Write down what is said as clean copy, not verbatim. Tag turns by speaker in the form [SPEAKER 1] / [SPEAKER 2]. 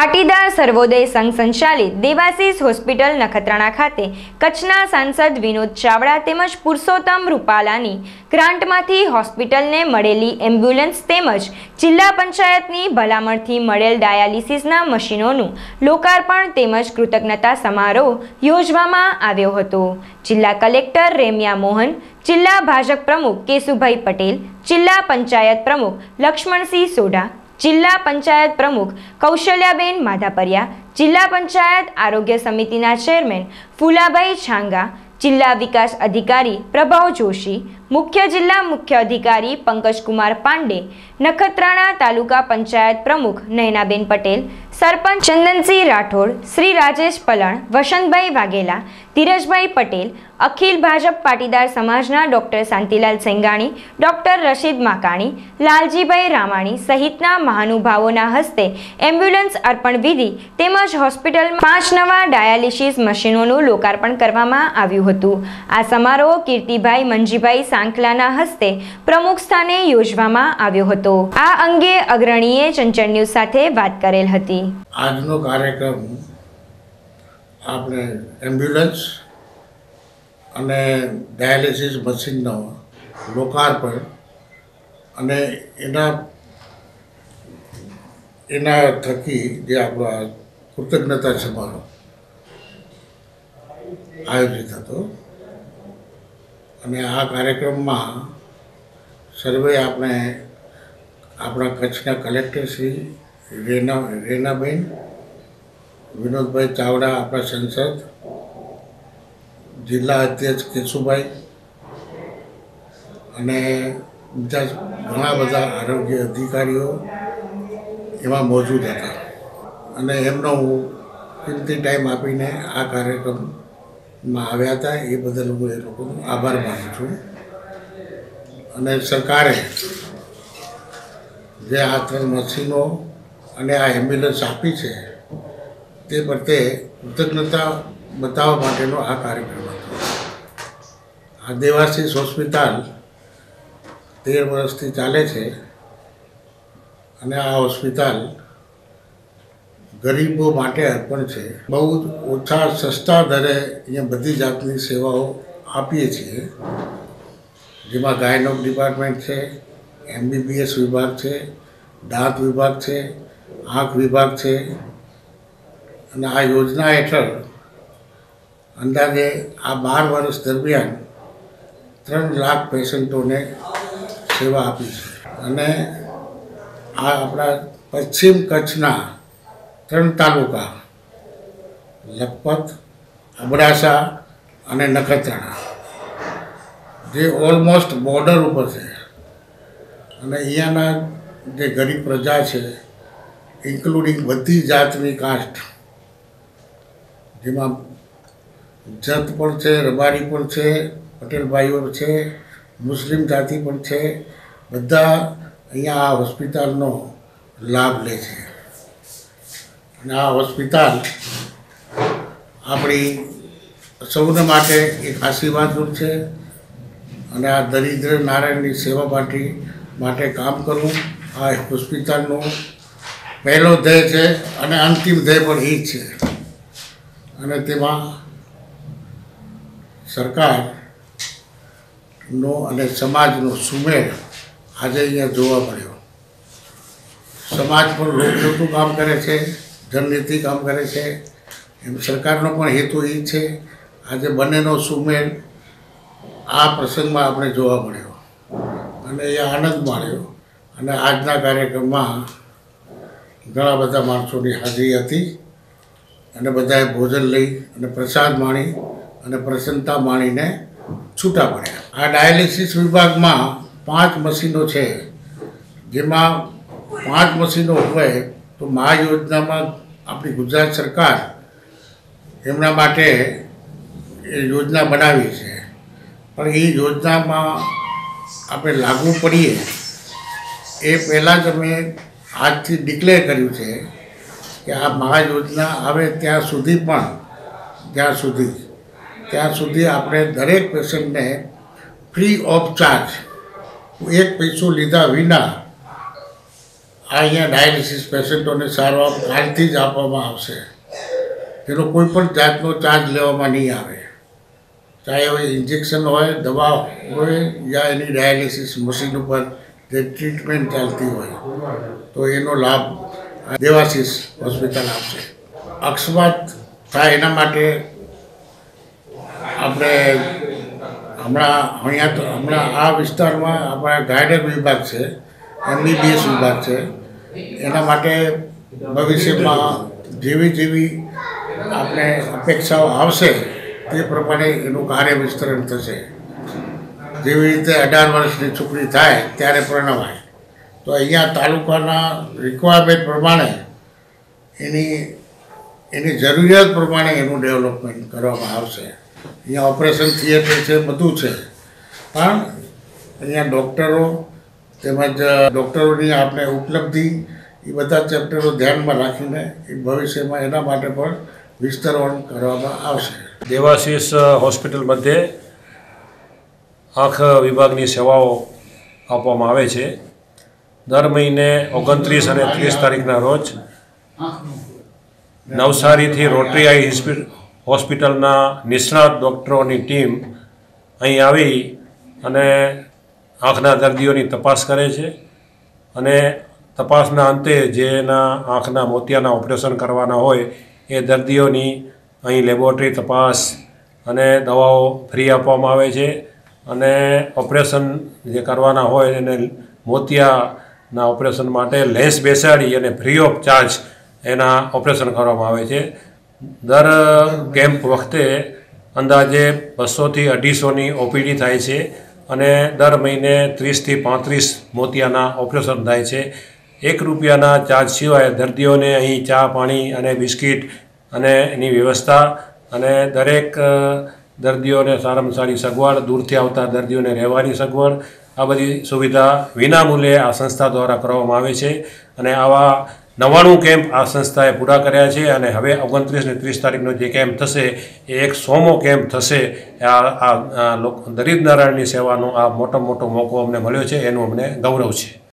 [SPEAKER 1] પાટીદાર સર્વોદય સંઘ સંચાલિત દેવાશીષ હોસ્પિટલ નખત્રાણા ખાતે કચ્છના સાંસદ વિનોદ ચાવડા તેમજ પુરુષોત્તમ રૂપાલાની ગ્રાન્ટમાંથી હોસ્પિટલને મળેલી એમ્બ્યુલન્સ તેમજ જિલ્લા પંચાયતની ભલામણથી મળેલ ડાયાલિસિસના મશીનોનું લોકાર્પણ તેમજ કૃતજ્ઞતા સમારોહ યોજવામાં આવ્યો હતો। જિલ્લા કલેક્ટર રેમ્યા મોહન, જિલ્લા ભાજપ પ્રમુખ કેશુભાઈ પટેલ, જિલ્લા પંચાયત પ્રમુખ લક્ષ્મણસિંહ સોઢા, જિલ્લા પંચાયત પ્રમુખ કૌશલ્યાબેન માધાપરિયા, જિલ્લા પંચાયત આરોગ્ય સમિતિના ચેરમેન ફુલાભાઈ છાંગા, જિલ્લા વિકાસ અધિકારી પ્રભાવ જોશી, મુખ્ય જિલ્લા મુખ્ય અધિકારી પંકજકુમાર પાંડે, નખત્રાણા તાલુકા પંચાયત પ્રમુખ નયનાબેન પટેલ, સરપંચ ચંદનસિંહ રાઠોડ, શ્રી રાજેશ પલણ, વસંતભાઈ વાઘેલા, ધીરજભાઈ પટેલ, અખિલ ભાજપ પાટીદાર સમાજના ડોક્ટર શાંતિલાલ સેંગાણી, ડોક્ટર રશીદ માકાણી, લાલજીભાઈ રામાણી સહિતના મહાનુભાવોના હસ્તે એમ્બ્યુલન્સ અર્પણ વિધિ તેમજ હોસ્પિટલમાં 5 નવા ડાયાલિસિસ મશીનોનું લોકાર્પણ કરવામાં આવ્યું હતું। આ સમારોહ કીર્તિભાઈ મંજીભાઈ સાંકલાના હસ્તે પ્રમુખ સ્થાને યોજવામાં આવ્યો હતો। આ અંગે અગ્રણીએ ચંચળ ન્યૂઝ સાથે વાત કરેલ હતી।
[SPEAKER 2] આજનો કાર્યક્રમ આપણે એમ્બ્યુલન્સ અને ડાયાલિસિસ મશીનનો લોકાર્પણ અને એના થકી જે આપણો કૃતજ્ઞતા સમારોહ આયોજિત હતો અને આ કાર્યક્રમમાં સર્વે આપણે આપણા કચ્છના કલેક્ટર શ્રી રેનાબેન, વિનોદભાઈ ચાવડા આપણા સંસદ, જિલ્લા અધ્યક્ષ કેશુભાઈ અને બીજા ઘણા બધા આરોગ્ય અધિકારીઓ એમાં મોજૂદ હતા અને એમનો હું કિંમતી ટાઈમ આપીને આ કાર્યક્રમમાં આવ્યા હતા એ બદલ હું એ લોકોનો આભાર માનું છું। અને સરકારે જે આ 3 મશીનો અને આ એમ્બ્યુલન્સ આપી છે તે પ્રત્યે કૃતજ્ઞતા બતાવવા માટેનો આ કાર્યક્રમ હતો। આ દેવાશીષ હોસ્પિટલ 13 વર્ષથી ચાલે છે અને આ હોસ્પિટલ ગરીબો માટે અર્પણ છે। બહુ ઓછા સસ્તા દરે અહીંયા બધી જાતની સેવાઓ આપીએ છીએ, જેમાં ગાયનોક ડિપાર્ટમેન્ટ છે, MBBS વિભાગ છે, દાંત વિભાગ છે, આંખ વિભાગ છે અને આ યોજના હેઠળ અંદાજે આ 12 વર્ષ દરમિયાન 3 લાખ પેશન્ટોને સેવા આપી છે અને આ આપણા પશ્ચિમ કચ્છના 3 તાલુકા લખપત, અબડાસા અને નખત્રાણા જે ઓલમોસ્ટ બોર્ડર ઉપર છે અને અહીંયાના જે ગરીબ પ્રજા છે ઇન્ક્લુડિંગ બધી જાતની કાસ્ટ, જેમાં જત પણ છે, રબારી પણ છે, પટેલ ભાઈઓ છે, મુસ્લિમ જાતિ પણ છે, બધા અહીંયા આ હોસ્પિટલનો લાભ લે છે અને આ હોસ્પિટલ આપણી સૌને માટે એક આશીર્વાદરૂપ છે અને આ દરિદ્ર નારાયણની સેવા માટે કામ કરવું આ હોસ્પિટલનો પહેલો ધ્યેય છે અને અંતિમ ધ્યેય પણ એ જ છે અને તેમાં સરકારનો અને સમાજનો સુમેળ આજે અહીંયા જોવા મળ્યો। સમાજ પણ લોકહિતનું કામ કરે છે, જનહિતનું કામ કરે છે, એમ સરકારનો પણ હેતુ એ છે। આજે બંનેનો સુમેળ આ પ્રસંગમાં આપણે જોવા મળ્યો અને એ આનંદ માણ્યો અને આજના કાર્યક્રમમાં ઘણા બધા માણસોની હાજરી હતી અને બધાએ ભોજન લઈ અને પ્રસાદ માણી અને પ્રસન્નતા માણીને છૂટા પડ્યા। આ ડાયાલિસિસ વિભાગમાં 5 મશીનો છે, જેમાં 5 મશીનો હોય તો મહા યોજનામાં આપણી ગુજરાત સરકાર એમના માટે એ યોજના બનાવી છે, પણ એ યોજનામાં આપણે લાગુ પડીએ એ પહેલાં જ અમે આજથી ડિક્લેર કર્યું છે કે આ મહા યોજના આવે ત્યાં સુધી આપણે દરેક પેશન્ટને ફ્રી ઓફ ચાર્જ 1 પૈસો લીધા વિના અહીંયા ડાયાલિસિસ પેશન્ટોને સારવાર કાલથી જ આપવામાં આવશે. તેનો કોઈ પણ જાતનો ચાર્જ લેવામાં નહીં આવે. ચાહે હવે ઇન્જેક્શન હોય, દવા હોય યા એની ડાયાલિસિસ મશીન ઉપર જે ટ્રીટમેન્ટ ચાલતી હોય તો એનો લાભ દેવાશીષ હોસ્પિટલ આપશે. અકસ્માત થાય એના માટે આપણે હમણાં આ વિસ્તારમાં આપણા ગાયડર વિભાગ છે, MBBS વિભાગ છે. એના માટે ભવિષ્યમાં જેવી આપણે અપેક્ષાઓ આવશે તે પ્રમાણે એનું કાર્ય વિસ્તરણ થશે. જેવી રીતે 18 વર્ષની છોકરી થાય ત્યારે પરણવાય, તો અહીંયા તાલુકાના રિક્વાયરમેન્ટ પ્રમાણે એની જરૂરિયાત પ્રમાણે એનું ડેવલપમેન્ટ કરવામાં આવશે. અહીંયા ઓપરેશન થિયેટર છે, બધું છે, પણ અહીંયા ડૉક્ટરો તેમજ ડૉક્ટરોની આપણે ઉપલબ્ધિ એ બધા ચેપ્ટરો ધ્યાનમાં રાખીને એ ભવિષ્યમાં એના માટે પણ વિસ્તરણ કરવામાં આવશે.
[SPEAKER 3] દેવાશીષ હોસ્પિટલ મધ્યે આંખ વિભાગની સેવાઓ આપવામાં આવે છે. દર મહિને 29 અને 30 તારીખના રોજ નવસારીથી રોટરી આઈ હોસ્પિટલના નિષ્ણાત ડૉક્ટરોની ટીમ અહીં આવી અને આંખના દર્દીઓની તપાસ કરે છે અને તપાસના અંતે જેના આંખના મોતિયાના ઓપરેશન કરવાના હોય એ દર્દીઓની અહીં લેબોરેટરી તપાસ અને દવાઓ ફ્રી આપવામાં આવે છે અને ઓપરેશન જે કરવાના હોય એને મોતિયાના ઓપરેશન માટે લેન્સ બેસાડી અને ફ્રી ઓફ ચાર્જ એના ઓપરેશન કરવામાં આવે છે. દર કેમ્પ વખતે અંદાજે 200થી 250ની OPD થાય છે અને દર મહિને 30થી 35 મોતિયાના ઓપરેશન થાય છે. ₹1 ચાર્જ સિવાય દર્દીઓને અહીં ચા, પાણી અને બિસ્કિટ અને એની વ્યવસ્થા અને દરેક દર્દીઓને સારામાં સારી સગવડ, દૂરથી આવતા દર્દીઓને રહેવાની સગવડ, આ બધી સુવિધા વિનામૂલ્યે આ સંસ્થા દ્વારા કરવામાં આવે છે. અને આવા 99 કેમ્પ આ સંસ્થાએ પૂરા કર્યા છે અને હવે 29 અને 30 તારીખનો જે કેમ્પ થશે એ 100મો કેમ્પ થશે. આ દરિદ્ર નારાયણની સેવાનો આ મોટો મોકો અમને મળ્યો છે, એનું અમને ગૌરવ છે.